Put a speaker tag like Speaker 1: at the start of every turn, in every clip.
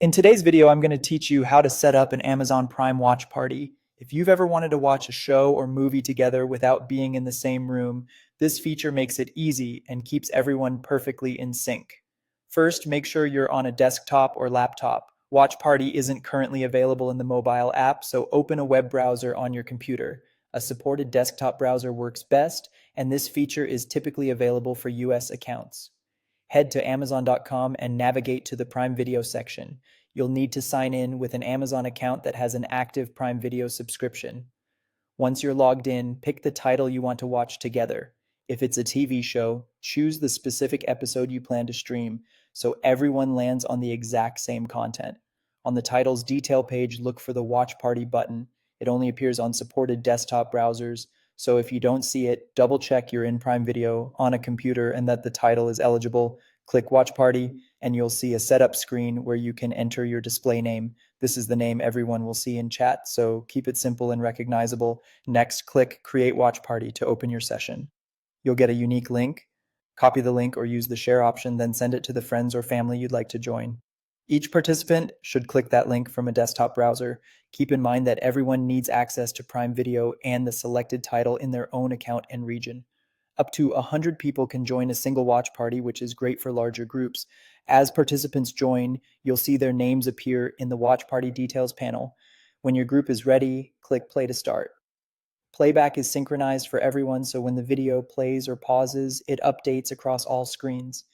Speaker 1: In today's video, I'm going to teach you how to set up an Amazon Prime watch party. If you've ever wanted to watch a show or movie together without being in the same room, this feature makes it easy and keeps everyone perfectly in sync. First, make sure you're on a desktop or laptop. Watch Party isn't currently available in the mobile app, so open a web browser on your computer. A supported desktop browser works best, and this feature is typically available for US accounts. Head to Amazon.com and navigate to the Prime Video section. You'll need to sign in with an Amazon account that has an active Prime Video subscription. Once you're logged in, pick the title you want to watch together. If it's a TV show, choose the specific episode you plan to stream so everyone lands on the exact same content. On the title's detail page, look for the Watch Party button. It only appears on supported desktop browsers, so if you don't see it, double check you're in Prime Video on a computer and that the title is eligible. Click Watch Party, and you'll see a setup screen where you can enter your display name. This is the name everyone will see in chat, so keep it simple and recognizable. Next, click Create Watch Party to open your session. You'll get a unique link. Copy the link or use the share option, then send it to the friends or family you'd like to join. Each participant should click that link from a desktop browser. Keep in mind that everyone needs access to Prime Video and the selected title in their own account and region. Up to 100 people can join a single watch party, which is great for larger groups. As participants join, you'll see their names appear in the watch party details panel. When your group is ready, click play to start. Playback is synchronized for everyone, so when the video plays or pauses, it updates across all screens.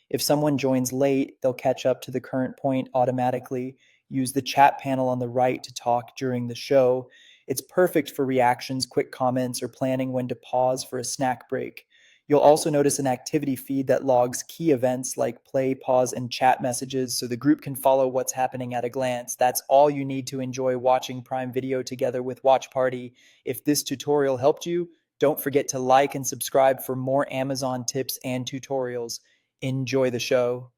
Speaker 1: If someone joins late, they'll catch up to the current point automatically. Use the chat panel on the right to talk during the show. It's perfect for reactions, quick comments, or planning when to pause for a snack break. You'll also notice an activity feed that logs key events like play, pause, and chat messages so the group can follow what's happening at a glance. That's all you need to enjoy watching Prime Video together with Watch Party. If this tutorial helped you, don't forget to like and subscribe for more Amazon tips and tutorials. Enjoy the show.